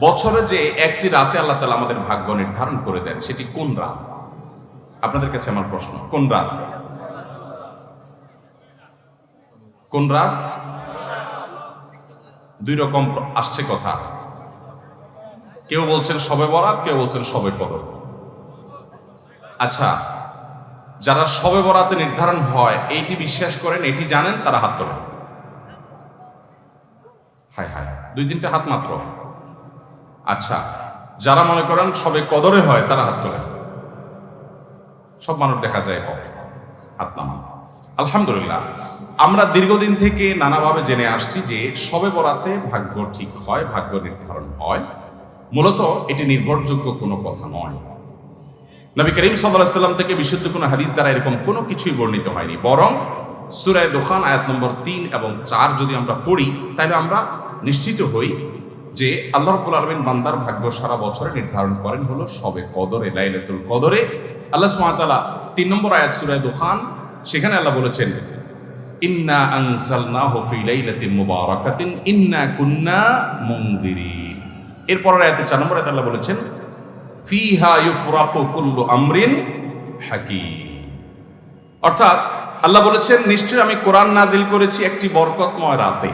বছরে যে একটি রাতে আল্লাহ তাআলা আমাদের ভাগ্য নির্ধারণ করে দেন, সেটি কোন রাত? আপনাদের কাছে আমার প্রশ্ন, কোন রাত? কোন রাত? দুই রকম আসছে কথা। কেউ বলছেন শবে বরাত, কেউ বলছেন শবে কদর। আচ্ছা, যারা শবে বরাতে নির্ধারণ হয় এইটি বিশ্বাস করেন, এটি জানেন, তারা হাত তোলেন। হায় হায়, দুই তিনটা হাত মাত্র। আচ্ছা, যারা মনে করেন শবে কদরে হয় তারা হাত তোলেন। সব মানুষ দেখা যায় হাত নামান। আলহামদুলিল্লাহ, আমরা দীর্ঘদিন থেকে নানাভাবে জেনে আসছি যে শবে বরাতে ভাগ্য ঠিক হয়, ভাগ্য নির্ধারণ হয়। মূলত এটি নির্ভরযোগ্য কোনো কথা নয়। নবী করিম সাল্লাল্লাহু আলাইহি ওয়াসাল্লাম থেকে বিশুদ্ধ কোনো হাদিস দ্বারা এরকম কোনো কিছুই বর্ণিত হয়নি। বরং সূরা দুখান আয়াত নম্বর 3 এবং 4 যদি আমরা পড়ি, তাহলে আমরা নিশ্চিত হই যে আল্লাহ রাব্বুল আলামিন বান্দার ভাগ্য সারা বছরে নির্ধারণ করেন হলো শবে কদরে, লাইলাতুল কদরে। আল্লাহ সুবহানাহু ওয়া তাআলা 3 নম্বর আয়াত সূরা দুখান, সেখানে আল্লাহ বলেছেন, ইন্না আনজালনাহু ফি লাইলাতিন মুবারাকাতিন ইন্না কুন্না মুনদিরিন। এরপর আয়াতে 4 নম্বর আয়াতে আল্লাহ বলেছেন, ফিহা ইউফরাকু কুল্লু আমরিন হাকিম। অর্থাৎ আল্লাহ বলেছেন, নিশ্চয়ই আমি কোরআন নাজিল করেছি একটি বরকতময় রাতে।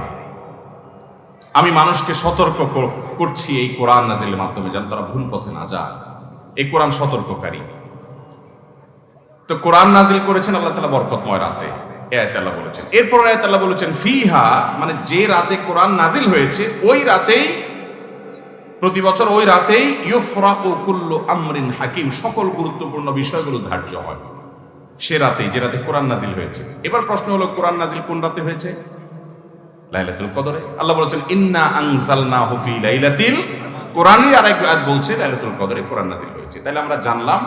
আমি মানুষকে সতর্ক করছি এই কোরআন নাজিলের মাধ্যমে, যেন তারা ভুল পথে না যায়। এই কোরআন সতর্ককারী। তো কোরআন নাজিল করেছেন আল্লাহ তাআলা বরকতময় রাতে, এই আয়াতে আল্লাহ বলেছেন। এরপর আয়াতে আল্লাহ বলেছেন, ফিহা, মানে যে রাতে কোরআন নাজিল হয়েছে ওই রাতেই, প্রতি বছর ওই রাতেই ইউফরাকু কুল্লু আমরিন হাকিম, সকল গুরুত্বপূর্ণ বিষয়গুলো ধার্য হয় সে রাতেই, যে রাতে কোরআন নাজিল হয়েছে। এবার প্রশ্ন হলো, কোরআন নাজিল কোন রাতে হয়েছে? লাইলাতুল কদরে। আল্লাহ বলেছেন, ইন্না আনজালনাহু ফি লাইলাতিল, কোরআনের আরেক আয়াত বলছে লাইলাতুল কদরে কোরআন নাজিল হয়েছে। তাহলে আমরা জানলাম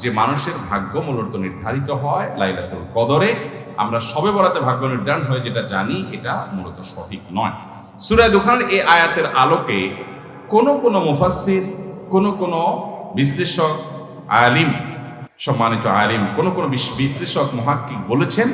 যে মানুষের ভাগ্য মূলত নির্ধারিত হয় লাইলাতুল কদরে। আমরা শবে বরাতে ভাগ্য নির্ধারণ হয় যেটা জানি, এটা মূলত সঠিক নয়। সূরা দুখানের এই আয়াতের আলোকে কোন মুফাসসির, কোন বিশ্লেষক, আলিম, সম্মানিত আলিম, কোন বিশ্লেষক, মুহাক্কিক বলেছেন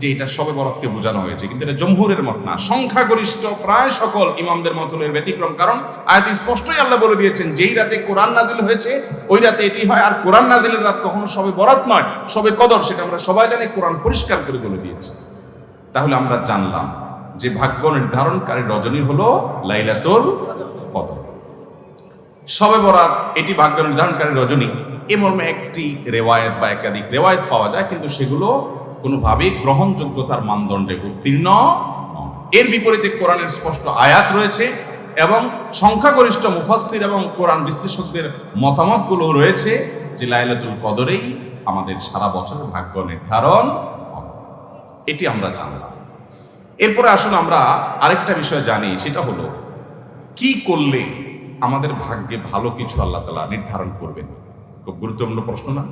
যে এটা শবে বরাতকে বোঝানো হয়েছে, কিন্তু এটা জমহুরের মত না। সংখ্যাগরিষ্ঠ প্রায় সকল ইমামদের মত হলো এর ব্যতিক্রম। কারণ আয়াত স্পষ্টই আল্লাহ বলে দিয়েছেন, যেই রাতে কোরআন নাজিল হয়েছে ওই রাতে এটি হয়। আর কোরআন নাজিলের রাত কখনো শবে বরাত নয়, শবে কদর, সেটা আমরা সবাই জানি, কোরআন পরিষ্কার করে বলে দিয়েছে। তাহলে আমরা জানলাম যে ভাগ্য নির্ধারণকারী রজনী হলো লাইলাতুল কদর। শবে বরাত এটি ভাগ্য নির্ধারণকারী রজনী, এ মর্মে একটি রেওয়ায়েত বা একাধিক রেওয়ায়েত পাওয়া যায়, কিন্তু সেগুলো কোনোভাবেই গ্রহণযোগ্যতার মানদণ্ডে উত্তীর্ণ নয়। এর বিপরীতে কোরআনের স্পষ্ট আয়াত রয়েছে এবং সংখ্যাগরিষ্ঠ মুফাসসির এবং কোরআন বিশ্লেষকদের মতামতগুলো রয়েছে যে লাইলাতুল কদরেই আমাদের সারা বছরের ভাগ্য নির্ধারণ হবে। এটি আমরা জানলাম। এরপরে আসুন আমরা আরেকটা বিষয় জানি, সেটা হলো কি করলে আমাদের ভাগ্যে ভালো কিছু আল্লাহ তাআলা নির্ধারণ করবেন। খুব গুরুত্বপূর্ণ প্রশ্ন না?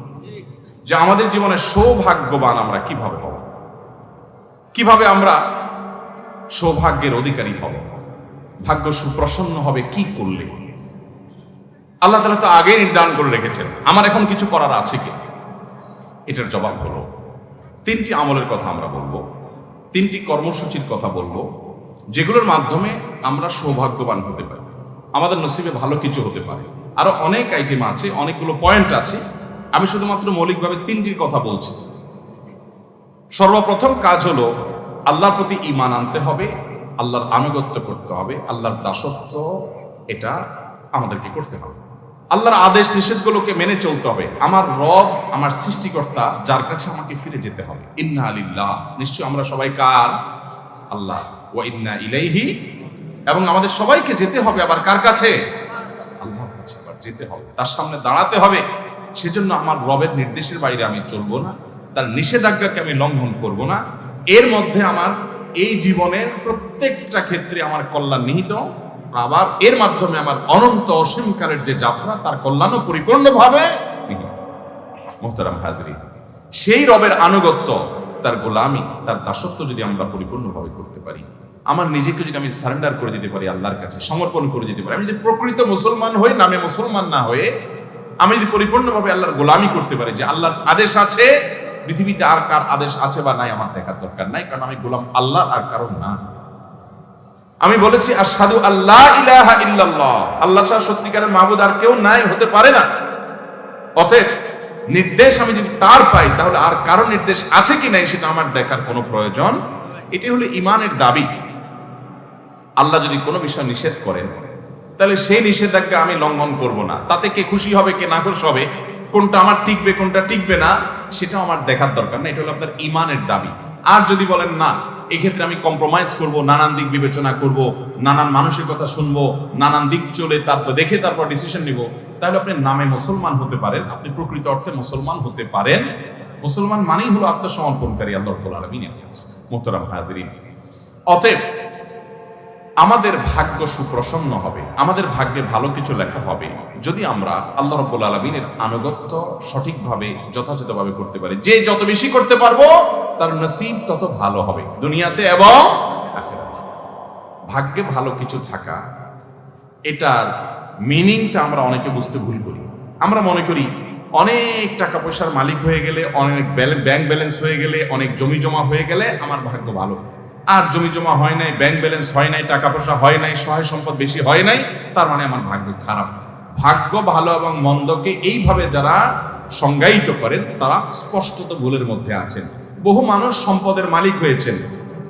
যে আমাদের জীবনে সৌভাগ্যবান আমরা কিভাবে হব, কিভাবে আমরা সৌভাগ্যের অধিকারী হব, ভাগ্য সুপ্রসন্ন হবে কি করলে? আল্লাহ তাআলা তো আগে নির্ধারণ করে রেখেছেন, আমার এখন কিছু করার আছে কি? এটার জবাব হলো 3টি আমলের কথা আমরা বলবো, 3টি কর্মসূচির কথা বলবো, যেগুলোর মাধ্যমে আমরা সৌভাগ্যবান হতে পারি, আমাদের নসিবে ভালো কিছু হতে পারে। আরো অনেক আইটেম আছে, অনেকগুলো পয়েন্ট আছে, আমি শুধুমাত্র মৌলিকভাবে 3টির কথা বলছি। সর্বপ্রথম কাজ হলো আল্লাহর প্রতি ঈমান আনতে হবে, আল্লাহর আনুগত্য করতে হবে, আল্লাহর দাসত্ব এটা আমাদেরকে করতে হবে, আল্লাহর আদেশ নিষেধগুলোকে মেনে চলতে হবে। আমার রব, আমার সৃষ্টিকর্তা, যার কাছে আমাকে ফিরে যেতে হবে। ইন্না লিল্লাহ, নিশ্চয় আমরা সবাই কার? আল্লাহ। ওয়া ইন্না ইলাইহি, এবং আমাদের সবাইকে যেতে হবে আবার কার কাছে? আল্লাহর কাছে আবার যেতে হবে, তার সামনে দাঁড়াতে হবে। সেজন্য আমার রবের নির্দেশের বাইরে আমি চলবো না, তার নিষেধাজ্ঞাকে আমি লঙ্ঘন করব না। এর মধ্যে আমার এই জীবনের প্রত্যেকটা ক্ষেত্রে আমার কল্যাণ নিহিত, আবার এর মাধ্যমে আমার অনন্ত অসীমকালের যে যাত্রা, তার কল্যাণও পরিপূর্ণভাবে নিহিত। মুহতারাম হাজরিন, সেই রবের আনুগত্য, তার গোলামি, তার দাসত্ব যদি আমরা পরিপূর্ণভাবে করতে পারি, আমার নিজেকে যদি আমি সারেন্ডার করে দিতে পারি, আল্লাহর কাছে সমর্পণ করে দিতে পারি, আমি যদি প্রকৃত মুসলমান হই, নামে মুসলমান না হয়ে আমি যদি পরিপূর্ণভাবে আল্লাহর গোলামি করতে পারি, যে আল্লাহর আদেশ আছে, পৃথিবীতে আর কার আদেশ আছে বা নাই আমার দেখার দরকার নাই, কারণ আমি গোলাম আল্লাহ আর কারণ না। আমি বলেছি আশহাদু আল্লা ইলাহা ইল্লাল্লাহ, আল্লাহ ছাড়া সত্যিকারের মাবুদ আর কেউ নাই, হতে পারে না। অতএব নির্দেশ আমি যদি তার পাই, তাহলে আর কারো নির্দেশ আছে কি নাই সেটা আমার দেখার কোনো প্রয়োজন। এটি হলো ঈমানের দাবি। আল্লাহ যদি কোনো বিষয় নিষেধ করেন, তাহলে সেই নিষেধাজ্ঞা আমি লঙ্ঘন করব না। তাতে কে খুশি হবে কে নাখুশ হবে, কোনটা আমার টিকবে কোনটা টিকবে না, সেটাও আমার দেখার দরকার না। এটা হলো আপনার ঈমানের দাবি। আর যদি বলেন না, এক্ষেত্রে আমি কম্প্রোমাইজ করব, নানান দিক বিবেচনা করব, নানান মানুষের কথা শুনবো, নানান দিক চলে তারপর দেখে তারপর ডিসিশন নিব, তাহলে আপনি নামে মুসলমান হতে পারেন, আপনি প্রকৃত অর্থে মুসলমান হতে পারেন। মুসলমান মানেই হলো আত্মসমর্পণকারী আল্লাহ রাব্বুল আলামিনের কাছে। মুহতারাম হাজিরিন, অতএব আমাদের ভাগ্য সুপ্রসন্ন হবে, আমাদের ভাগ্যে ভালো কিছু লেখা হবে যদি আমরা আল্লাহ রাব্বুল আলামিনের আনুগত্য সঠিকভাবে যথাযথভাবে করতে পারি। যে যত বেশি করতে পারবো তার নসিব তত ভালো হবে দুনিয়াতে এবং আখিরাতে। ভাগ্যে ভালো কিছু থাকা, এটার মিনিংটা আমরা অনেকে বুঝতে ভুল করি। আমরা মনে করি অনেক টাকা পয়সার মালিক হয়ে গেলে, অনেক ব্যাংক ব্যালেন্স হয়ে গেলে, অনেক জমি জমা হয়ে গেলে আমার ভাগ্য ভালো। আর জমি জমা হয় নাই, ব্যাংক ব্যালেন্স হয় নাই, টাকা পয়সা হয় নাই, সহায় সম্পদ বেশি হয় নাই, তার মানে আমার ভাগ্য খারাপ। ভাগ্য ভালো এবং মন্দকে এইভাবে যারা সংজ্ঞায়িত করেন তারা স্পষ্টত ভুলের মধ্যে আছেন। বহু মানুষ সম্পদের মালিক হয়েছেন,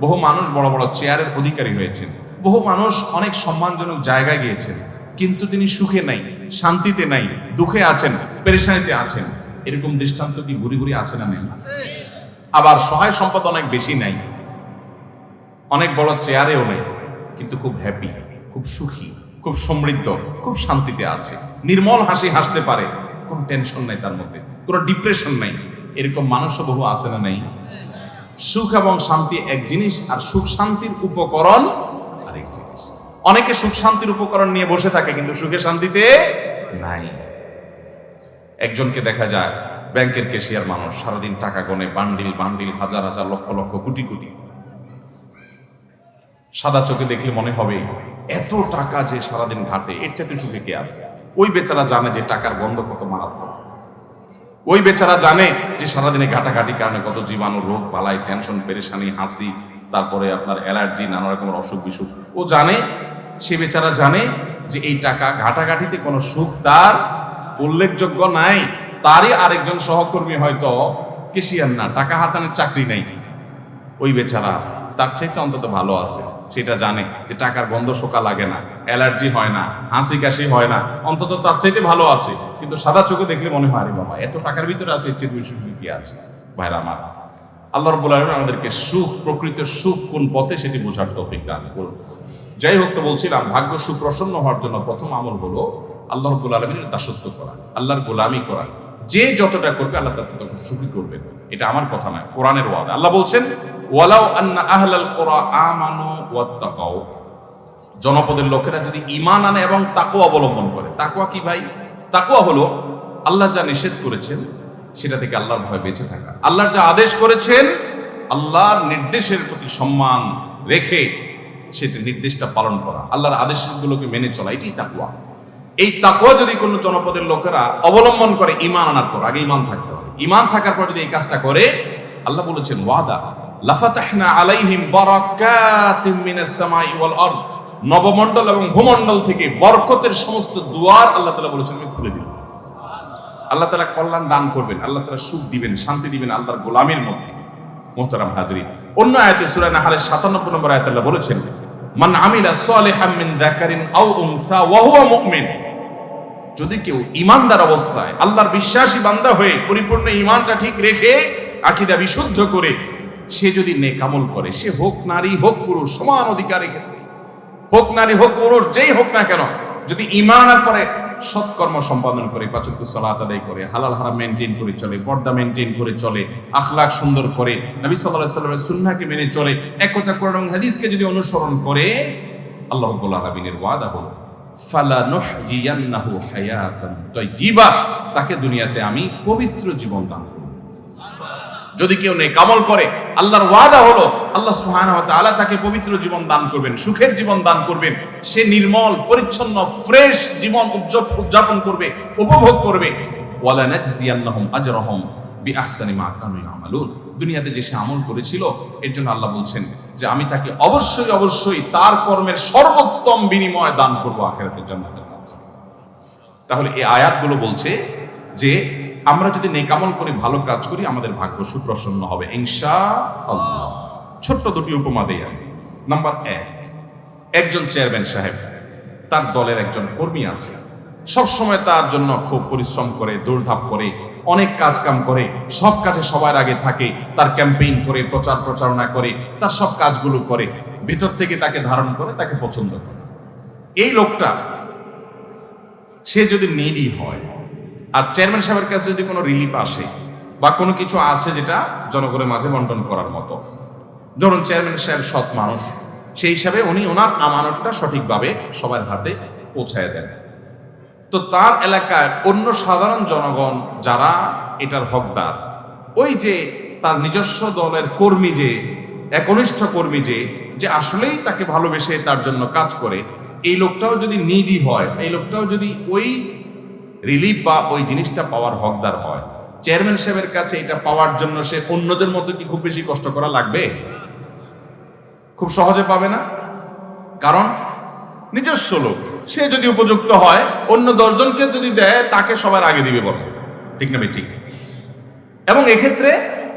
বহু মানুষ বড় বড় চেয়ারের অধিকারী হয়েছেন, বহু মানুষ অনেক সম্মানজনক জায়গায় গিয়েছেন, কিন্তু তিনি সুখে নাই, শান্তিতে নাই, দুঃখে আছেন, পেরেশানিতে আছেন। এরকম দৃষ্টান্ত কি ঘুরি ঘুরি আছে না নেই? আবার সহায় সম্পদ অনেক বেশি নাই, অনেক বড় চেয়ারেও নেই, কিন্তু খুব হ্যাপি, খুব সুখী, খুব সমৃদ্ধ, খুব শান্তিতে আছে, নির্মল হাসি হাসতে পারে, কোনো টেনশন নাই তার মধ্যে, কোনো ডিপ্রেশন নাই। এরকম মানুষও বহু আছে না নেই? সুখ এবং শান্তি এক জিনিস, আর সুখ শান্তির উপকরণ আরেক জিনিস। অনেকে সুখ শান্তির উপকরণ নিয়ে বসে থাকে কিন্তু সুখে শান্তিতে নাই। একজনকে দেখা যায় ব্যাংকের ক্যাশিয়ার মানুষ, সারাদিন টাকা গনে, বান্ডিল বান্ডিল, হাজার হাজার, লক্ষ লক্ষ, কোটি কোটি। সাদা চোখে দেখলে মনে হবে এত টাকা যে সারাদিন ঘাটে, এর চাইতে সুখে কে আছে? ওই বেচারা জানে যে টাকার গন্ধ কত মারাত্মক। ওই বেচারা জানে যে সারাদিনে ঘাটাঘাটির কারণে কত জীবাণু, রোগ বালাই, টেনশন, পেরেশানি, হাসি, তারপরে আপনার অ্যালার্জি, নানা রকমের অসুখ বিসুখ। ও জানে, সে বেচারা জানে যে এই টাকা ঘাটাঘাটিতে কোনো সুখ তার উল্লেখযোগ্য নাই। তারই আরেকজন সহকর্মী হয়তো কেশিয়ার না, টাকা হাতানোর চাকরি নেই, ওই বেচারা তার চাইতে অন্তত ভালো আছে। সেটা জানে যে টাকার গন্ধ শোকা লাগে না, অ্যালার্জি হয় না, হাসি কাশি হয় না, অন্তত তার চাইতে ভালো আছে। কিন্তু সাদা চোখে দেখলে মনে হয় আরে বাবা, এত টাকার ভিতরে আছে, এর চেয়ে বেশি সুখ কি আছে? ভাইরা আমার, আল্লাহ রাব্বুল আলামিন আমাদেরকে সুখ, প্রকৃত সুখ কোন পথে সেটি বোঝার তৌফিক দান করুন। যাই হোক, তো বলছিলাম ভাগ্য সুপ্রসন্ন হওয়ার জন্য প্রথম আমল হলো আল্লাহ রাব্বুল আলামিনের দাসত্ব করা, আল্লাহর গোলামি করা। যে যতটা করবে আল্লাহ তাকে তত সুখী করবেন। এটা আমার কথা নয়, কোরআনের ওয়াদা। আল্লাহ বলছেন ওয়ালাউ আন্না আহলাল কুরা আমানু ওয়াত্তাকাউ, জনপদের লোকেরা যদি ঈমান আনে এবং তাকওয়া অবলম্বন করে। তাকওয়া কি ভাই? তাকওয়া হলো আল্লাহ যা নিষেধ করেছেন সেটা থেকে আল্লাহর ভয় বেঁচে থাকা, আল্লাহর যা আদেশ করেছেন আল্লাহর নির্দেশের প্রতি সম্মান রেখে সেটা নির্দেশটা পালন করা, আল্লাহর আদেশগুলোকে মেনে চলা, এটাই তাকওয়া। এই তাকওয়া যদি কোনো জনপদের লোকেরা অবলম্বন করে, ঈমান আনার পর, আগে ঈমান থাকতে হবে, ঈমান থাকার পর যদি এই কাজটা করে, আল্লাহ বলেছেন ওয়াদা লাফাতাহনা আলাইহিম বারাকাতিম মিনাস সামাই ওয়াল আরদ, নবমণ্ডল এবং ভূমণ্ডল থেকে বরকতের সমস্ত দুয়ার আল্লাহ তাআলা বলেছেন আমি খুলে দিব। আল্লাহ তাআলা কল্যাণ দান করবেন, আল্লাহ তাআলা সুখ দিবেন, শান্তি দিবেন আল্লাহর গোলামের মধ্যে। মুহতারাম হাজিরিন, অন্য আয়াতে সূরা নাহলের 97 নম্বর আয়াতে আল্লাহ বলেছেন মান আমিলা সালিহাম মিন যাকারিন আও উনসা ওয়া হুয়া মুমিন, যদি কেউ ঈমানদার অবস্থায়, আল্লাহর বিশ্বাসী বান্দা হয়ে, পরিপূর্ণ ঈমানটা ঠিক রেখে, আকীদা বিশুদ্ধ করে সে যদি নেক আমল করে, সে হোক নারী হোক পুরুষ, সমান অধিকারের ক্ষেত্রে, হোক নারী হোক পুরুষ, যেই হোক না কেন, যদি ঈমানের পরে সৎকর্ম সম্পাদন করে, পাঁচ ওয়াক্ত সালাত আদায় করে, হালাল হারাম মেনটেন করে চলে, পর্দা মেনটেন করে চলে, আখলাক সুন্দর করে, নবী সাল্লাল্লাহু আলাইহি ওয়াসাল্লামের সুন্নাহকে মেনে চলে, এক কথা কোরআন এবং হাদিসকে যদি অনুসরণ করে, আল্লাহ রাব্বুল আলামিনের ওয়াদা হলো ফালানুহজিয়ান্নাহু হায়াতান তাইয়্যিবা, তাকে দুনিয়াতে আমি পবিত্র জীবন দান করব। যদি কেউ নেক আমল করে, আল্লাহর ওয়াদা হলো আল্লাহ সুবহানাহু ওয়া তাআলা তাকে পবিত্র জীবন দান করবেন, সুখের জীবন দান করবেন। সে নির্মল, পরিচ্ছন্ন, ফ্রেশ জীবন উদযাপন করবে, উপভোগ করবে। ওয়ালা নাজজিয়ান্নাহুম আজরাহুম বিআহসানি মা কানু ইয়ামালুন, দুনিয়াতে যে সে আমল করেছিল, এর জন্য আল্লাহ বলছেন যে আমি তাকে অবশ্যই অবশ্যই তার কর্মের সর্বোত্তম বিনিময় দান করবো আখিরাতের জান্নাতের মধ্যে। তাহলে এই আয়াতগুলো বলছে যে আমরা যদি নেক আমল করি, ভালো কাজ করি, আমাদের ভাগ্য সুপ্রসন্ন হবে ইনশাআল্লাহ। ছোট্ট দুটি উপমা দেই আমি। নাম্বার 1, একজন চেয়ারম্যান সাহেব, তার দলের একজন কর্মী আছে, সবসময় তার জন্য খুব পরিশ্রম করে, দৌড়ধাপ করে, অনেক কাজ কাম করে, সব কাজে সবার আগে থাকে, তার ক্যাম্পেইন করে, প্রচার প্রচারণা করে, তার সব কাজগুলো করে, ভিতর থেকে তাকে ধারণ করে, তাকে পছন্দ করে। এই লোকটা সে যদি নিডি হয় আর চেয়ারম্যান সাহেবের কাছে যদি কোনো রিলিফ আসে বা কোনো কিছু আসে যেটা জনগণের মাঝে বন্টন করার মতো, ধরুন চেয়ারম্যান সাহেব সৎ মানুষ, সেই হিসাবে উনি ওনার আমানতটা সঠিকভাবে সবার হাতে পৌঁছায় দেন। তো তার এলাকায় অন্য সাধারণ জনগণ যারা এটার হকদার, ওই যে তার নিজস্ব দলের কর্মী, যে একনিষ্ঠ কর্মী, যে আসলেই তাকে ভালোবেসে তার জন্য কাজ করে, এই লোকটাও যদি নিডি হয়, এই লোকটাও যদি ওই রিলিফ বা ওই জিনিসটা পাওয়ার হকদার হয়, চেয়ারম্যান সাহেবের কাছে এটা পাওয়ার জন্য সে অন্যদের মতো কি খুব বেশি কষ্ট করা লাগবে? খুব সহজে পাবে না। কারণ নিজস্ব লোক, সে যদি উপযুক্ত হয়, অন্য 10 জনকে যদি দেয়, তাকে সবার আগে দিবে বলে, ঠিক না? ঠিক। এবং এক্ষেত্রে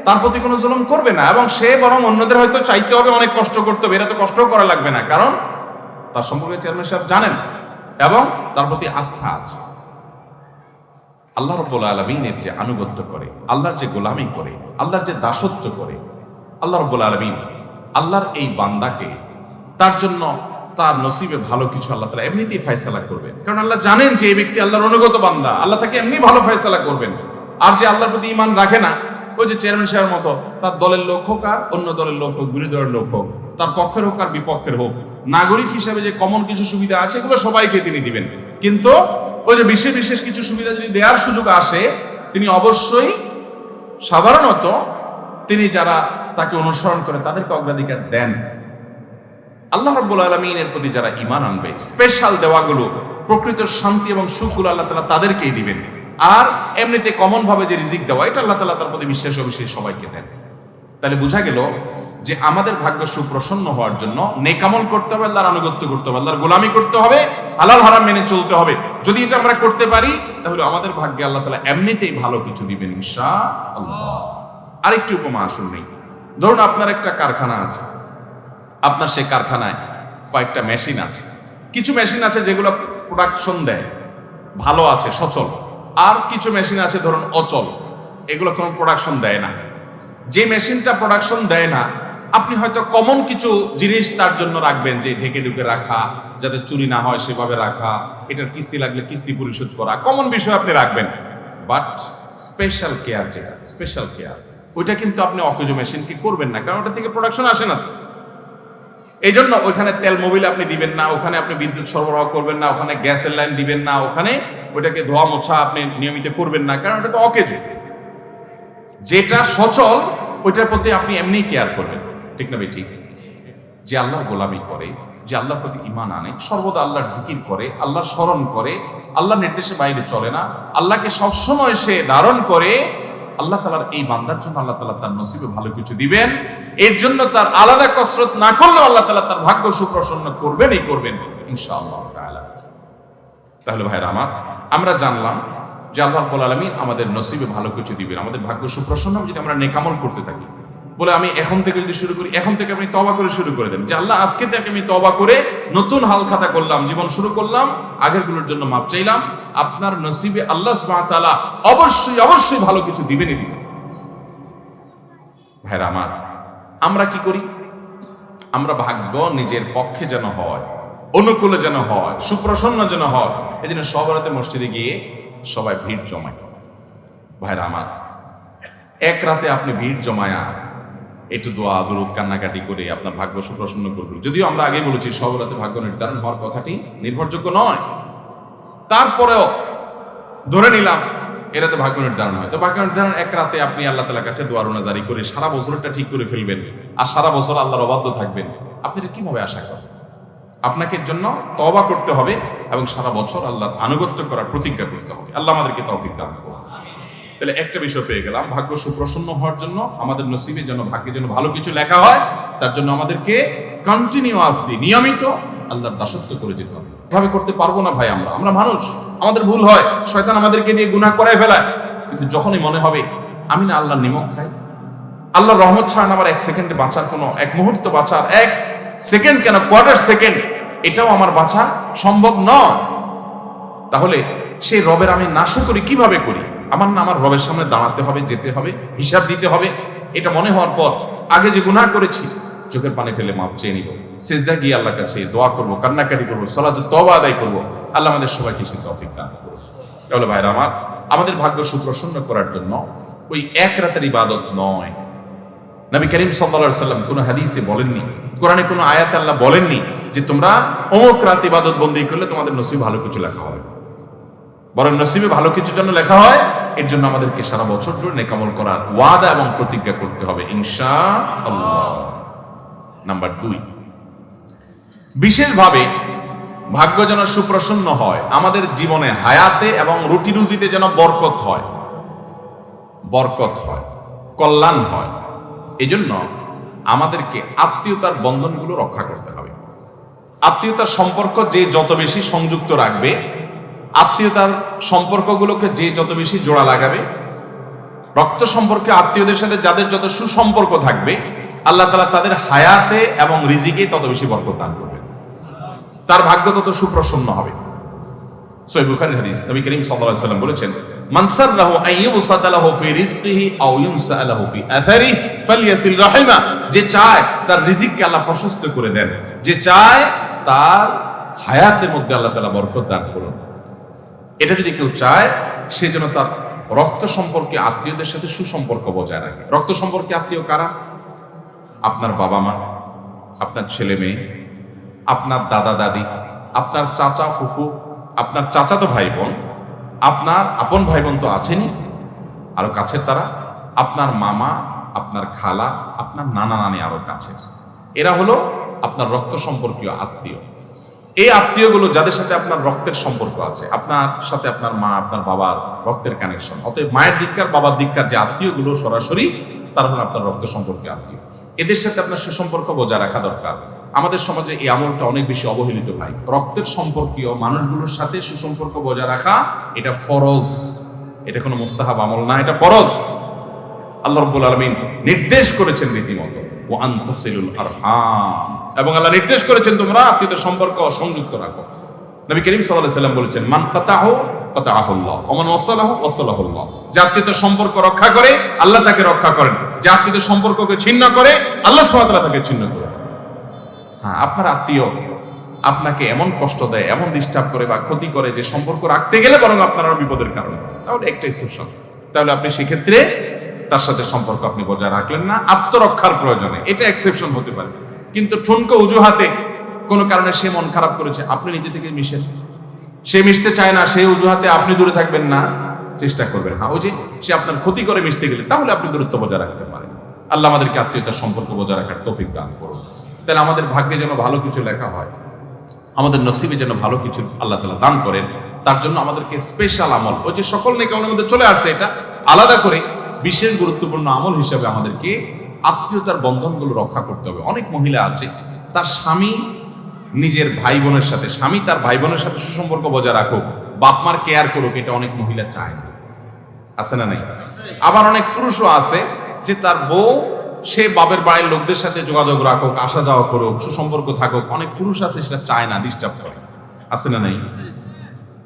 তার প্রতি কোনো জুলুম করবে না, এবং সে বরং অন্যদের হয়তো চাইতে হবে, অনেক কষ্ট করতে হবে, এরা তো কষ্টও করা লাগবে না, কারণ তার সম্পর্কে চেয়ারম্যান সাহেব জানেন এবং তার প্রতি আস্থা আছে। আল্লাহ রাব্বুল আলামিনের যে আনুগত্য করে, আল্লাহর যে গোলামি করে, আল্লাহর যে দাসত্ব করে, আল্লাহ রাব্বুল আলামিন আল্লাহর এই বান্দাকে তার জন্য তার নসিবে ভালো কিছু আল্লাহ তাআলা এমনিতেই ফয়সালা করবেন। কারণ আল্লাহ জানেন যে এই ব্যক্তি আল্লাহর অনুগত বান্দা, আল্লাহ তাকে এমনি ভালো ফয়সালা করবেন। আর যে আল্লাহর প্রতি ঈমান রাখে না, ওই যে চেয়ারম্যান সাহেবের মতো, তার দলের লোক হোক আর অন্য দলের লোক হোক, বিরোধী দলের লোক হোক, তার পক্ষের হোক আর বিপক্ষের হোক, নাগরিক হিসাবে যে কমন কিছু সুবিধা আছে এগুলো সবাইকে তিনি দিবেন। কিন্তু ওই যে বিশেষ বিশেষ কিছু সুবিধা যদি দেওয়ার সুযোগ আসে, তিনি অবশ্যই সাধারণত তিনি যারা তাকে অনুসরণ করে তাদেরকে অগ্রাধিকার দেন। আল্লাহ রাব্বুল আলামিনের প্রতি যারা ঈমান আনবে, স্পেশাল দেওয়াগুলো, প্রকৃত শান্তি এবং সুখগুলো আল্লাহ তাআলা তাদেরকেই দিবেন। আর এমনিতে কমন ভাবে যে রিজিক দেওয়া, এটা আল্লাহ তাআলা তার প্রতি বিশ্বাস অবশ্যই সবাইকে দেন। তাহলে বোঝা গেল যে আমাদের ভাগ্য সুপ্রসন্ন হওয়ার জন্য নেক আমল করতে হবে, আল্লাহর আনুগত্য করতে হবে, আল্লাহর গোলামি করতে হবে, হালাল হারাম মেনে চলতে হবে। যদি এটা আমরা করতে পারি, তাহলে আমাদের ভাগ্যে আল্লাহ তাআলা এমনিতেই ভালো কিছু দিবেন ইনশাআল্লাহ। আরেকটি উপমা আসুন নেই। ধরুন আপনার একটা কারখানা আছে, আপনার সেই কারখানায় কয়েকটা মেশিন আছে। কিছু মেশিন আছে যেগুলো প্রোডাকশন দেয়, ভালো আছে, সচল। আর কিছু মেশিন আছে ধরুন অচল, এগুলো কোনো প্রোডাকশন দেয় না। যে মেশিনটা প্রোডাকশন দেয় না, আপনি হয়তো কমন কিছু জিনিস তার জন্য রাখবেন, যে ঢেকে ঢুকে রাখা, যাতে চুরি না হয় সেভাবে রাখা, এটার কিস্তি লাগলে কিস্তি পরিশোধ করা, কমন বিষয় আপনি রাখবেন। বাট স্পেশাল কেয়ার, যেটা স্পেশাল কেয়ার, ওইটা কিন্তু আপনি অকেজো মেশিনকে করবেন না, কারণ ওটা থেকে প্রোডাকশন আসে না। এই জন্য ওইখানে তেল মোবিল আপনি দিবেন না, ওখানে আপনি বিদ্যুৎ সরবরাহ করবেন না, ওখানে গ্যাসের লাইন দিবেন না, ওখানে ওইটাকে ধোয়া মোছা আপনি নিয়মিত করবেন না, কারণ ওটা তো অকেজো। যেটা সচল ওইটার প্রতি আপনি এমনি কেয়ার করবেন, ঠিক না ভাই? ঠিক। যে আল্লাহর গোলামি করে, যে আল্লাহর প্রতি ঈমান আনে, সর্বদা আল্লাহর জিকির করে, আল্লাহর স্মরণ করে, আল্লাহর নির্দেশে বাইরে চলে না, আল্লাহকে সবসময় সে ধারণ করে, আল্লাহ তাআলার এই বান্দার জন্য আল্লাহ তাআলা তার নসিবে ভালো কিছু দিবেন। এর জন্য তার আলাদা কসরত না করলেও আল্লাহ তাআলা তার ভাগ্য সুপ্রসন্ন করবেনই করবেন ইনশাআল্লাহ তাআলা। তাহলে ভাইরা আমার, আমরা জানলাম যে আল্লাহ রাব্বুল আলামিন আমাদের নসিবে ভালো কিছু দিবেন, আমাদের ভাগ্য সুপ্রসন্ন হবে যদি আমরা নেক আমল করতে থাকি। বলে আমি এখন থেকে যদি শুরু করি, এখন থেকে আপনি তওবা করে শুরু করে দেন, যে আল্লাহ আজকে থেকে আমি তওবা করে নতুন হাল খাতা করলাম, জীবন শুরু করলাম, আগেরগুলোর জন্য মাপ চাইলাম। আপনার নসিবে আল্লাহ সুবহানাহু ওয়া তাআলা অবশ্যই অবশ্যই ভালো কিছু দিবেনই দিবেন। ভাইরা আমার, আমরা কি করি? আমরা ভাগ্য নিজের পক্ষে যেন হয়, অনুকূলে যেন হয়, সুপ্রসন্ন যেন হয়, এই জন্য সব রাতে মসজিদে গিয়ে সবাই ভিড় জমায়। ভাইরা আমার, এক রাতে আপনি ভিড় জমায়া একটু দোয়া দুরূদ কান্নাকাটি করে আপনার ভাগ্য সুপ্রসন্ন করবেন। যদিও আমরা আগে বলেছি সব রাতে ভাগ্য নির্ধারণ হওয়ার কথাটি নির্ভরযোগ্য নয়, তারপরেও ধরে নিলাম এরাতে ভাগ্য নির্ধারণ হয়। তো ভাগ্য নির্ধারণ এক রাতে আপনি আল্লাহ তাআলার কাছে দোয়া রোনাজারি করে সারা বছরটা ঠিক করে ফেলবেন, আর সারা বছর আল্লাহর অবাধ্য থাকবেন, আপনি এটা কিভাবে আশা করেন? আপনাকে এর জন্য তওবা করতে হবে এবং সারা বছর আল্লাহর আনুগত্য করার প্রতিজ্ঞা করতে হবে। আল্লাহ আমাদেরকে তৌফিক দান করুন। তাহলে একটা বিষয় পেয়ে গেলাম, ভাগ্য সুপ্রসন্ন হওয়ার জন্য আমাদের নসিবে যেন ভাগ্যে যেন ভালো কিছু লেখা হয়, তার জন্য আমাদেরকে কন্টিনিউয়াসলি নিয়মিত আল্লাহর দাসত্ব করে যেতে হবে। এভাবে করতে পারবো না ভাই, আমরা মানুষ, আমাদের ভুল হয়, শয়তান আমাদেরকে দিয়ে গুনাহ করায় ফেলায়। কিন্তু যখনই মনে হবে আমি না আল্লাহর নিমক খাই, আল্লাহর রহমত ছাড়া আমার এক সেকেন্ডে বাঁচার কোনো, এক মুহূর্ত বাঁচার, এক সেকেন্ড কেন কোয়ার্টার সেকেন্ড এটাও আমার বাঁচা সম্ভব নয়, তাহলে সেই রবের আমি নাশুকরি কিভাবে করি? আমার না আমার রবের সামনে দাঁড়াতে হবে, যেতে হবে, হিসাব দিতে হবে। এটা মনে হওয়ার পর আগে যে গুনাহ করেছি চোখের পানি ফেলে মাপ চেয়ে নিব, সিজদা গিয়ে আল্লাহর কাছে দোয়া করবো, কান্নাকাটি করবো, সালাতুত তওবা আদায় করবো। আল্লাহ আমাদের সবাইকে সেই তৌফিক দান করুন। তাহলে ভাইরা আমার, আমাদের ভাগ্য সুপ্রসন্ন করার জন্য ওই এক রাতের ইবাদত নয়। নবী করিম সাল্লাল্লাহু আলাইহি সাল্লাম কোনো হাদিসে বলেননি, কোরআনে কোনো আয়াতে আল্লাহ বলেননি যে তোমরা অমুক রাত ইবাদত বন্দেগী করলে তোমাদের নসিবে ভালো কিছু লেখা হবে। বরং নসিবে ভালো কিছুর জন্য লেখা হয়, এর জন্য আমাদেরকে সারা বছর জুড়ে নেক আমল করার ওয়াদা এবং প্রতিজ্ঞা করতে হবে ইনশাআল্লাহ। নাম্বার 2, বিশেষভাবে ভাগ্য যেন সুপ্রসন্ন হয়, আমাদের জীবনে হায়াতে এবং রুটি রুজিতে যেন বরকত হয়, কল্যাণ হয়। এই জন্য আমাদেরকে আত্মীয়তার বন্ধনগুলো রক্ষা করতে হবে। আত্মীয়তার সম্পর্ক যে যত বেশি সংযুক্ত রাখবে, আত্মীয়তার সম্পর্কগুলোকে যে যত বেশি জোড়া লাগাবে, রক্ত সম্পর্কে আত্মীয়দের সাথে যাদের যত সুসম্পর্ক থাকবে, আল্লাহ তাআলা তাদের হায়াতে এবং রিজিকে তত বেশি বরকত দান করবে, তার ভাগ্য তত সুপ্রসন্ন হবে। সহিহ বুখারীর হাদিস, নবী করিম সাল্লাল্লাহু আলাইহি ওয়াসাল্লাম বলেছেন, মান সাররাহু আন ইউবসাতা লাহু ফি রিজকিহি আও ইউনসা লাহু ফি আথারিহি ফালইয়াসিল রাহিমা, যে চায় তার রিজিককে আল্লাহ প্রশস্ত করে দেন, যে চায় তার হায়াতের মধ্যে আল্লাহ তাআলা বরকত দান করুন, এটা যদি কেউ চায়, সে যেন তার রক্ত সম্পর্কে আত্মীয়দের সাথে সুসম্পর্ক বজায় রাখে। রক্ত সম্পর্কে আত্মীয় কারা? আপনার বাবা মা, আপনার ছেলে মেয়ে, আপনার দাদা দাদি, আপনার চাচা ফুফু, আপনার চাচাতো ভাই বোন, আপনার আপন ভাই বোন তো আছেনই, আরো কাছের তারা, আপনার মামা, আপনার খালা, আপনার নানা নানি আরো কাছের, এরা হলো আপনার রক্ত সম্পর্কীয় আত্মীয়। এই আত্মীয়গুলো যাদের সাথে আপনার রক্তের সম্পর্ক আছে, আপনার সাথে আপনার মা, আপনার বাবার রক্তের কানেকশন, অতএব মায়ের দিককার, বাবার দিককার যে আত্মীয়গুলো সরাসরি, তারা হলো আপনার রক্ত সম্পর্কীয় আত্মীয়। এদের সাথে আপনার সুসম্পর্ক বজায় রাখা দরকার। আমাদের সমাজে এই আমলটা অনেক বেশি অবহেলিত ভাই। রক্তের সম্পর্কীয় মানুষগুলোর সাথে সুসম্পর্ক বজায় রাখা এটা ফরজ, এটা কোনো মুস্তাহাব আমল না, এটা ফরজ। আল্লাহ রাব্বুল আলামিন নির্দেশ করেছেন রীতিমতো ওয়া আনতাসিলুল আরহাম, এবং আল্লাহ নির্দেশ করেছেন তোমরা আত্মীয়দের সম্পর্ক সংযুক্ত রাখো। নবী করিম সাল্লাল্লাহু আলাইহি ওয়াসাল্লাম বলেছেন, মান কাতাহু কাতাহুল্লাহ ওয়া মান ওয়াসালাহু ওয়াসালাহুল্লাহ, যে আত্মীয়দের সম্পর্ক রক্ষা করে আল্লাহ তাকে রক্ষা করেন, যে আত্মীয়দের সম্পর্ককে ছিন্ন করে আল্লাহ সুবহানাহু ওয়া তাআলা তাকে ছিন্ন করেন। হ্যাঁ, আপনার আত্মীয় আপনাকে এমন কষ্ট দেয়, এমন ডিস্টার্ব করে বা ক্ষতি করে যে সম্পর্ক রাখতে গেলে বরং আপনার আরো বিপদের কারণ, তাহলে একটা এক্সেপশন, তাহলে আপনি সেক্ষেত্রে তার সাথে সম্পর্ক আপনি বজায় রাখলেন না আত্মরক্ষার প্রয়োজনে, এটা এক্সেপশন হতে পারে। কিন্তু ঠুনকো অজুহাতে কোনো কারণে সে মন খারাপ করেছে, আপনি নিজে থেকে মিশেন, সে মিশতে চায় না, সেই অজুহাতে আপনি দূরে থাকবেন না, চেষ্টা করবেন। হ্যাঁ, ওই যে সে আপনার ক্ষতি করে মিশতে গেলে, তাহলে আপনি দূরত্ব বজায় রাখতে পারেন। আল্লাহ আমাদেরকে আত্মীয়তার সম্পর্ক বজায় রাখার তৌফিক দান করুন। তাহলে আমাদের ভাগ্যে যেন ভালো কিছু লেখা হয়, আমাদের নসিবে যেন ভালো কিছু আল্লাহ তাআলা দান করেন, তার জন্য আমাদেরকে স্পেশাল আমল, ওই যে সকল নেকি আমাদের মধ্যে চলে আসছে, এটা আলাদা করে বিশেষ গুরুত্বপূর্ণ আমল হিসেবে আমাদেরকে আত্মীয়তার বন্ধনগুলো রক্ষা করতে হবে। অনেক মহিলা আছে, তার স্বামী নিজের ভাই বোনের সাথে, স্বামী তার ভাই বোনের সাথে সুসম্পর্ক বজায় রাখুক, বাপ মার কেয়ার করুক, এটা অনেক মহিলা চায় না, আছে না নাই? আবার অনেক পুরুষও আছে যে তার বউ, সে বাপের বাড়ির লোকদের সাথে যোগাযোগ রাখুক, আসা যাওয়া করুক, সুসম্পর্ক থাকুক, অনেক পুরুষ আছে সেটা চায় না, ডিস্টার্ব করে, আছে না নাই?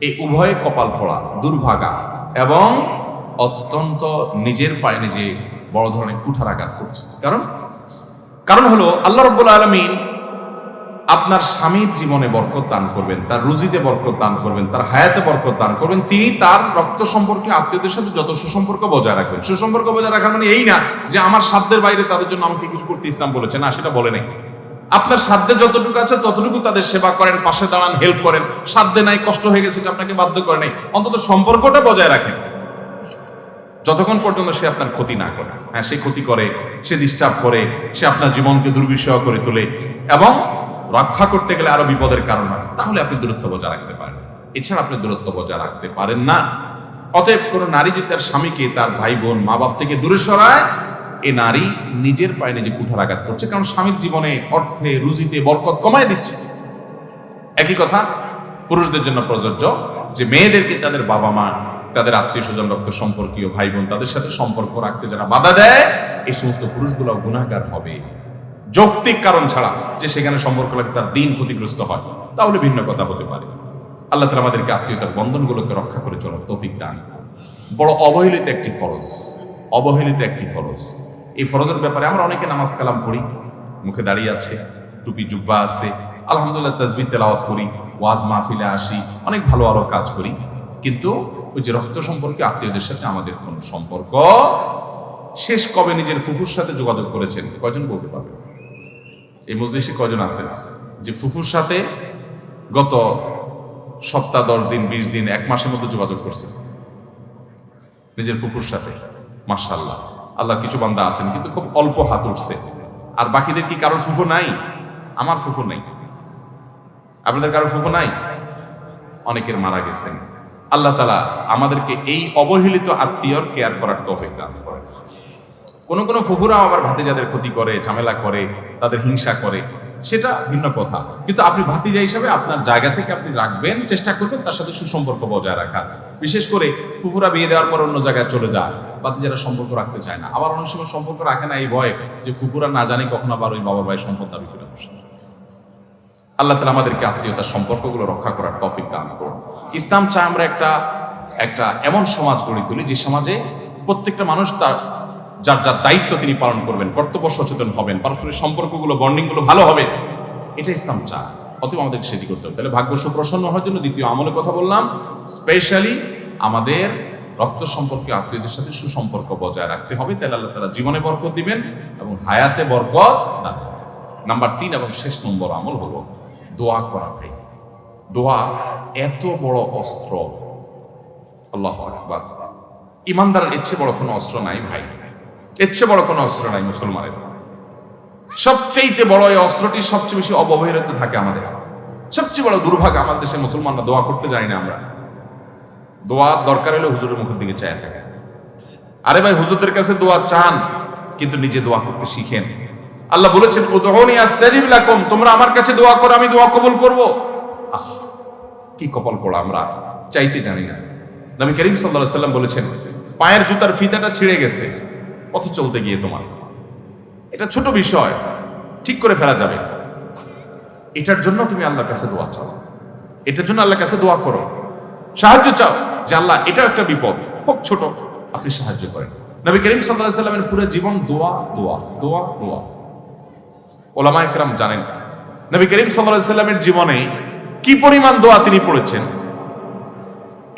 এই উভয়ে কপাল পড়া, দুর্ভাগা এবং অত্যন্ত নিজের পায়ে নিজে বড় ধরনের কুঠারাঘাত করছে। কারণ হলো আল্লাহ রাব্বুল আলামিন আপনার স্বামীর জীবনে বরকত দান করবেন, তার রুজিতে বরকত দান করবেন, তার হায়াতে বরকত দান করবেন, তিনি তার রক্ত সম্পর্কে আত্মীয়দের সাথে যত সুসম্পর্ক বজায় রাখবেন। সুসম্পর্ক বজায় রাখার মানে এই না যে আমার সাধ্যের বাইরে তাদের জন্য আমাকে কিছু করতে ইসলাম বলেছে, না, সেটা বলে নাই। আপনার সাধ্যে যতটুকু আছে ততটুকু তাদের সেবা করেন, পাশে দাঁড়ান, হেল্প করেন। সাধ্যে নাই, কষ্ট হয়ে গেছে, আপনাকে বাধ্য করে নাই, অন্তত সম্পর্কটা বজায় রাখেন যতক্ষণ পর্যন্ত সে আপনার ক্ষতি না করে। হ্যাঁ, সে ক্ষতি করে, সে ডিস্টার্ব করে, সে আপনার জীবনকে দুর্বিষহ করে তোলে এবং রক্ষা করতে গেলে আরো বিপদের কারণ হয়, তাহলে আপনি দূরত্ব বজায় রাখতে পারেন। এছাড়া আপনি দূরত্ব বজায় রাখতে পারেন না। অতএব কোন নারী যদি তার স্বামীকে, তার ভাই বোন, মা বাপ থেকে দূরে সরায়, এ নারী নিজের পায়ে নিজে কুঠারাঘাত করছে, কারণ স্বামীর জীবনে, অর্থে, রুজিতে বরকত কমায় দিচ্ছে। একই কথা পুরুষদের জন্য প্রযোজ্য, যে মেয়েদেরকে তাদের বাবা মা, তাদের আত্মীয় স্বজন, রক্ত সম্পর্কীয় ভাই বোন, তাদের সাথে সম্পর্ক রাখতে যারা বাধা দেয়, এই সমস্ত পুরুষগুলো গুনাহগার হবে, যৌক্তিক কারণ ছাড়া। যে সেখানে সম্পর্ক লাগে তার দিন ক্ষতিগ্রস্ত হয়, তাহলে ভিন্ন কথা হতে পারে। আল্লাহ তাআলা আমাদেরকে আত্মীয়তার বন্ধনগুলোকে রক্ষা করে চলার তৌফিক দান। বড় অবহেলিত একটি ফরজ, অবহেলিত একটি ফরজ। এই ফরজের ব্যাপারে আমরা অনেকে নামাজ কালাম পড়ি, মুখে দাঁড়িয়ে আছে, টুপি জুব্বা আছে, আলহামদুলিল্লাহ তাসবিহ তেলাওয়াত করি, ওয়াজ মাহফিলে আসি, অনেক ভালো আরো কাজ করি, কিন্তু ওই যে রক্ত সম্পর্কে আত্মীয়দের সাথে আমাদের কোন সম্পর্ক, শেষ কবে নিজের ফুফুর সাথে যোগাযোগ করেছেন? কয়জন বলতে পারবে? এই মজলিসে কয়জন আছেন যে ফুফুর সাথে গত সপ্তাহ, 10 দিন, 20 দিন, 1 মাসের মধ্যে যোগাযোগ করছে নিজের ফুফুর সাথে? মাশাআল্লাহ, আল্লাহ কিছু বান্দা আছেন, কিন্তু খুব অল্প হাত উঠছে। আর বাকিদের কি কারোর ফুফু নাই? আমার ফুফু নাই, আপনাদের কারোর ফুফু নাই? অনেকের মারা গেছেন। আল্লাহ তাআলা আমাদেরকে এই অবহেলিত আত্মীয়র কেয়ার করার তৌফিক দান করেন। কোন কোন ফুফুরা আবার ভাতিজাদের ক্ষতি করে, ঝামেলা করে, তাদের হিংসা করে, সেটা ভিন্ন কথা। কিন্তু আপনি ভাতিজা হিসাবে আপনার জায়গা থেকে আপনি রাখবেন, চেষ্টা করবেন তার সাথে সুসম্পর্ক বজায় রাখার। বিশেষ করে ফুফুরা বিয়ে দেওয়ার পর অন্য জায়গায় চলে যায়, ভাতিজারা সম্পর্ক রাখতে চায় না। আবার অনেক সময় সম্পর্ক রাখে না এই ভয়ে যে ফুফুরা না জানি কখন আবার ওই বাবার ভাই সম্পদ দাবি করে বসে। আল্লাহ তাআলা আমাদেরকে আত্মীয়তার সম্পর্কগুলো রক্ষা করার তৌফিক দান করুন। ইসলাম চায় আমরা একটা এমন সমাজ গড়ে তুলি যে সমাজে প্রত্যেকটা মানুষ তার যার যার দায়িত্ব তিনি পালন করবেন, কর্তব্য সচেতন হবেন, পারস্পরিক সম্পর্কগুলো, বন্ডিংগুলো ভালো হবে। এটা ইসলাম চায়, অতএব আমাদেরকে সেটি করতে হবে। তাহলে ভাগ্য সুপ্রসন্ন হওয়ার জন্য দ্বিতীয় আমলের কথা বললাম, স্পেশালি আমাদের রক্ত সম্পর্কে আত্মীয়দের সাথে সুসম্পর্ক বজায় রাখতে হবে। তাহলে আল্লাহ তাআলা জীবনে বরকত দিবেন এবং হায়াতে বরকত দান করবেন। নাম্বার 3 এবং শেষ নম্বর আমল হলো দোয়া করা। ভাই, দোয়া এত বড় অস্ত্র, আল্লাহু আকবার। ইমানদারের ইচ্ছে বড় কোনো অস্ত্র নাই ভাই, ইচ্ছে বড় কোনো অস্ত্র নাই মুসলমানের। সবচেয়ে বড় এই অস্ত্রটি সবচেয়ে বেশি অবহেলিত থাকে আমাদের। সবচেয়ে বড় দুর্ভাগ্য, আমাদের দেশে মুসলমানরা দোয়া করতে জানি না। আমরা দোয়া দরকার হলে হুজুরের মুখের দিকে চায় থাকে। আরে ভাই, হুজুরদের কাছে দোয়া চান, কিন্তু নিজে দোয়া করতে শিখেন। আল্লাহ বলেছেন, উদউনি আস্তাজিব লাকুম, তোমরা আমার কাছে দোয়া করো, আমি দোয়া কবুল করব। কি কপাল পড়া, আমরা চাইতে জানি না। নবী করিম সাল্লাল্লাহু আলাইহি সাল্লাম বলেছেন, পায়ের জুতার ফিতাটা ছিঁড়ে গেছে পথে চলতে গিয়ে, তোমার এটা ছোট বিষয়, ঠিক করে ফেলা যাবে। এটার জন্য তুমি আল্লাহর কাছে দোয়া চাও, এটার জন্য আল্লাহর কাছে দোয়া করো, সাহায্য চাও যে আল্লাহ এটা একটা বিপদ, খুব ছোট, আপনি সাহায্য করেন। নবী করিম সাল্লাল্লাহু আলাইহি সাল্লামের পুরো জীবন দোয়া দোয়া দোয়া দোয়া। ওলামায়ে কেরাম জানেন নবী করিম সাল্লাল্লাহু আলাইহি সাল্লামের জীবনে কি পরিমাণ দোয়া তিনি পড়েছেন।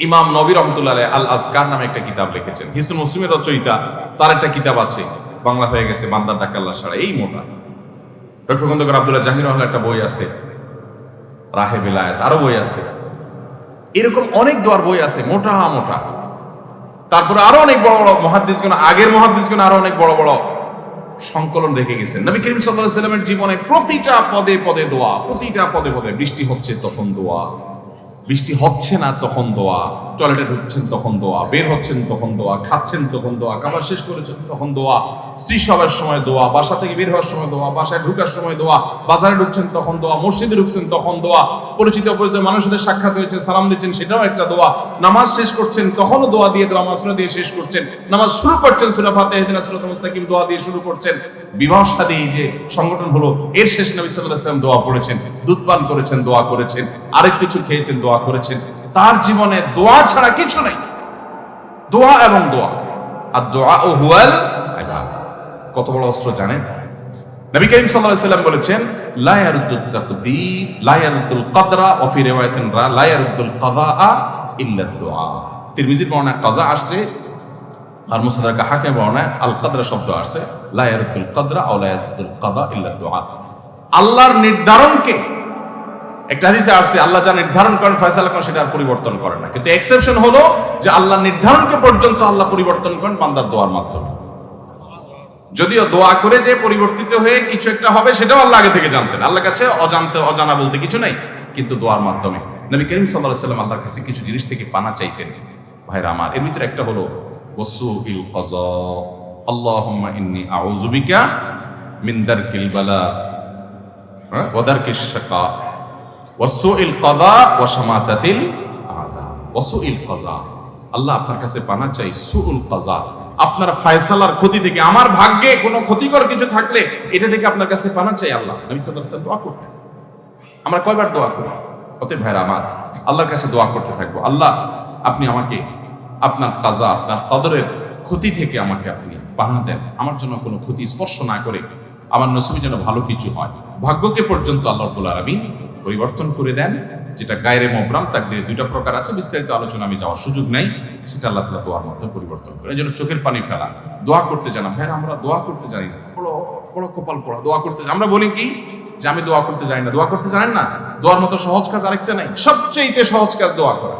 ইমাম নবী রাহমাতুল্লাহ আলাইহি আল আজকার নামে একটা কিতাব লিখেছেন, হিসনুল মুসলিমের রচয়িতা, তার একটা কিতাব আছে, বাংলা হয়ে গেছে বান্দার ডাক আল্লাহ সারা, এই মোটা। ডক্টর খন্দকার আব্দুল্লাহ জাহির রহমানের একটা বই আছে, রাহে বিলায়াত, আরো বই আছে, এরকম অনেক দোয়ার বই আছে, মোটা মোটা। তারপরে আরো অনেক বড় বড় মুহাদ্দিসগণ, আগের মুহাদ্দিসগণ আরো অনেক বড় বড় সংকলন রেখে গেছেন। নবী করিম সাল্লাল্লাহু আলাইহি সাল্লামের জীবনে প্রতিটা পদে পদে দোয়া, প্রতিটা পদে পদে। বৃষ্টি হচ্ছে তখন দোয়া, বৃষ্টি হচ্ছে না তখন দোয়া, টয়লেটে ঢুকছেন তখন দোয়া, বের হচ্ছেন তখন দোয়া, খাচ্ছেন তখন দোয়া, খাবার শেষ করেছেন তখন দোয়া, স্ত্রী সবার সময় দোয়া, বাসা থেকে বের হওয়ার সময় দোয়া, বাসায় ঢুকার সময় দোয়া, বাজারে ঢুকছেন তখন দোয়া, মসজিদে ঢুকছেন তখন দোয়া, পরিচিত অপরিচিত মানুষের সাথে সাক্ষাৎ হয়েছে, সালাম দিচ্ছেন, সেটাও একটা দোয়া, নামাজ শেষ করছেন তখনও দোয়া দিয়ে, দোয়া মাসুরা দিয়ে শেষ করছেন, নামাজ শুরু করছেন সূরা ফাতিহা ইহদিনাস সিরাতাল মুস্তাকিম দোয়া দিয়ে শুরু করছেন, বিবাহ শাদী যে সংগঠন হলো এর শেষে নবী সাল্লাল্লাহু আলাইহি ওয়াসাল্লাম দোয়া পড়েছেন, দুধ পান করেছেন, দোয়া করেছেন, আরেক কিছু খেয়েছেন, দোয়া করেছেন। তার জীবনে দোয়া ছাড়া কিছু নাই, দোয়া এবং দোয়া। আর দোয়া ও হুয়াল ইবাদা, কত বড় অস্ত্র জানেন? নবী করিম সাল্লাল্লাহু আলাইহি ওয়াসাল্লাম বলেছেন, লা ইয়ারুদ্দুত তাকদীর, লা ইয়ারুদ্দুল কদরা, ওয়া ফি রিওয়ায়াতিন লা ইয়ারুদ্দুল কাযা ইল্লা দুআ। তিরমিজির বর্ণনায় কাযা আসছে, আর মুসনাদ হাকিমের বর্ণনায় আল কদরা শব্দ আসছে, লা ইয়ারুদ্দুল কদরা ওয়া লা ইয়ারুদ্দুল কাযা ইল্লা দুআ। আল্লাহর নির্ধারণকে, একটা হাদিসে আসছে, আল্লাহ যা নির্ধারণ করেন, ফয়সালা করেন, সেটা আর পরিবর্তন করেন না। কিন্তু এক্সেপশন হলো যে আল্লাহ নির্ধারণকে পর্যন্ত আল্লাহ পরিবর্তন করেন বান্দার দোয়ার মাধ্যমে। যদিও দোয়া করে যে পরিবর্তিত হয়ে কিছু একটা হবে সেটাও আল্লাহ আগে থেকে জানতেন, আল্লাহর কাছে অজানা বলতে কিছু নাই, কিন্তু দোয়ার মাধ্যমে। নবী করিম সাল্লাল্লাহু আলাইহি ওয়াসাল্লাম আল্লাহর কাছে কিছু জিনিস থেকে পানা চাইতেন, ভাইরা আমার, এর ভিতরে একটা হলো ওয়াসুইল কাযা, আল্লাহুম্মা ইন্নী আউযু বিকা মিন দারকিল বালা ওয়া দারকিশ শাকা ওয়াসুইল কাযা ওয়া শামাতাতিল আদা। ওয়াসুইল কাযা, আল্লাহ আপনার কাছে পানা চাই সুউল কাযা, আপনার ফয়সালার ক্ষতি থেকে, আমার ভাগ্যে কোনো ক্ষতিকর কিছু থাকলে এটা থেকে আপনার কাছে পানা চাই আল্লাহ। নবী সাল্লাল্লাহু আলাইহি ওয়াসাল্লাম দোয়া করতেন। আমরা কয়বার দোয়া করি? অতএব ভাইরা আমার, আল্লাহর কাছে দোয়া করতে থাকবো, আল্লাহ আপনি আমাকে আপনার কাজা, আপনার কদরের ক্ষতি থেকে আমাকে আপনি পানা দেন, আমার জন্য কোনো ক্ষতি স্পর্শ না করে আমার নসিবে যেন ভালো কিছু হয়। ভাগ্যকে পর্যন্ত আল্লাহ রাব্বুল আলামিন পরিবর্তন করে দেন, যেটা গায়রে মুবরাম তাকদীর দুইটা প্রকার আছে, বিস্তারিত আলোচনা আমি যাওয়ার সুযোগ নাই, সেটা আল্লাহ তাআলা দোয়ার মধ্যে পরিবর্তন করে। এই জন্য চোখের পানি ফেলা, দোয়া করতে জানা। ভাইরা আমরা দোয়া করতে জানি না, বড় বড় কপাল পড়া, দোয়া করতে আমরা বলি কি যে আমি দোয়া করতে জানি না। দোয়া করতে জানেন না? দোয়ার মতো সহজ কাজ আরেকটা নাই, সবচেয়ে সহজ কাজ দোয়া করা।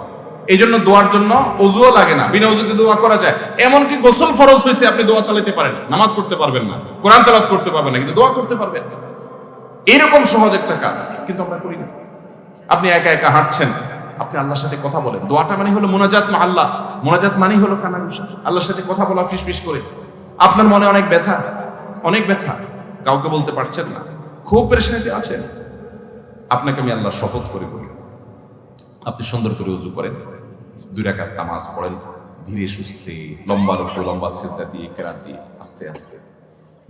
এই জন্য দোয়ার জন্য ওযুও লাগে না, বিনা ওযুতে দোয়া করা যায়। এমনকি গোসল ফরজ হয়েছে, আপনি দোয়া চালাতে পারেন, নামাজ পড়তে পারবেন না, কোরআন তেলাওয়াত করতে পারবেন না, কিন্তু দোয়া করতে পারবেন। এরকম সহজ একটা কাজ কিন্তু আমরা করি না। আপনি একা একা হাঁটছেন, আপনি আল্লাহর সাথে কথা বলেন। দোয়াটা মানে হলো মুনাজাত মা আল্লাহ। মুনাজাত মানে হলো কানাঘুষা, আল্লাহর সাথে কথা বলা ফিসফিস করে। আপনার মনে অনেক ব্যথা, অনেক ব্যথা, কাউকে বলতে পারছেন না, খুব পেরেশানিতে আছেন। আপনাকে আমি আল্লাহর শপথ করে বলি, আপনি সুন্দর করে ওযু করেন, 2 রাকাত নামাজ পড়েন, ধীরে সুস্থে, লম্বা রুকু, লম্বা সিজদা দিয়ে, কেরাত দিয়ে, আস্তে আস্তে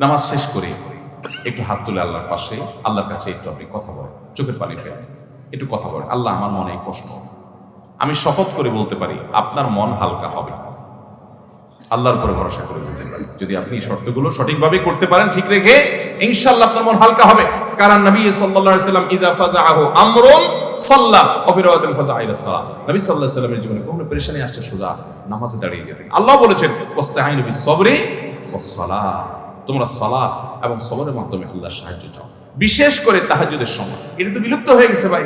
নামাজ শেষ করে একটু হাত তুলে আল্লাহর পাশে, আল্লাহর কাছে একটু আপনি কথা বলেন, চোখের পানি ফেলেন, একটু কথা বলেন, আল্লাহ আমার মনে কষ্ট, আমি শপথ করে বলতে পারি আপনার মন হালকা হবে। আল্লাহর উপরে ভরসা করে বলতে পারি, যদি আপনি এই শর্তগুলো সঠিকভাবে করতে পারেন, ঠিক রেখে, ইনশাআল্লাহ আপনার মন হালকা হবে। কারণ নবী সাল্লাল্লাহু আলাইহি ওয়াসাল্লাম ইজা ফাজাআহু আমরুন সাল্লা ওয়া ফি রাওয়াতিন ফাজাআ ইলা সালাত, নবী সাল্লাল্লাহু আলাইহি ওয়াসাল্লামের জীবনে কোনো পেরেশানি আসছে সোজা নামাজে দাঁড়িয়ে যেতেন। আল্লাহ বলেছেন ওয়াস্তাঈনু বিস সাবরি ওয়াস সালাহ, তোমরা সালাত এবং সবরের মাধ্যমে আল্লাহর সাহায্য চাও, বিশেষ করে তাহাজ্জুদের সময়। এটা তো বিলুপ্ত হয়ে গেছে ভাই,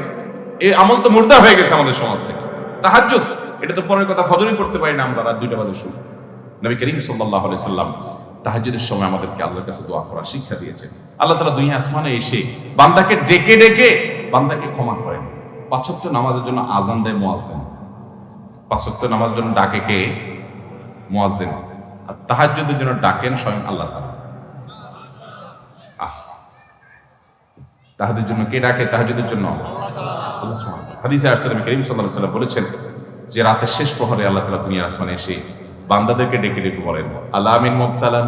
এই আমল তো মুর্দা হয়ে গেছে আমাদের সমাজ থেকে। তাহাজ্জুদ এটা তো পরের কথা, ফজরই পড়তে পারি না আমরা, রাত 2টা বাজে শুরু। নবী করিম সাল্লাল্লাহু আলাইহি সাল্লাম তাহাজ্জুদের সময় আমাদেরকে আল্লাহর কাছে দোয়া করার শিক্ষা দিয়েছেন। আল্লাহ তাআলা দুনিয়া আসমানে এসে বান্দাকে ডেকে ডেকে বান্দাকে ক্ষমা করেন। 5 ওয়াক্ত নামাজের জন্য আযান দেয় মুয়াজ্জিন, 5 ওয়াক্ত নামাজের জন্য ডাকে কে? মুয়াজ্জিন। আর তাহাজ্জুদের জন্য ডাকেন স্বয়ং আল্লাহ তাআলা। তাহাজ্জুদের জন্য কে ডাকে? তাহাজ্জুদের জন্য আল্লাহ সুবহানাহু। হাদিসে আসছে নবী করিম সাল্লাল্লাহু আলাইহি সাল্লাম বলেছেন যে রাতের শেষ প্রহরে আল্লাহ তাআলা দুনিয়া আসমানে এসে বান্দাদেরকে ডেকে ডেকে বলেন, আলামিন মুবতালান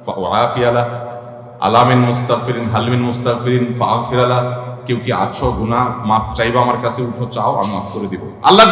ফাআফিয়ালা, আলামিন মুস্তাগফিরিন হালমিন মুস্তাগফিরিন ফাআগফিরালা, কেউ কি আছো গুনাহ মাপ চাইবা আমার কাছে, উঠো চাও আমি মাফ করে দিব। আল্লাহ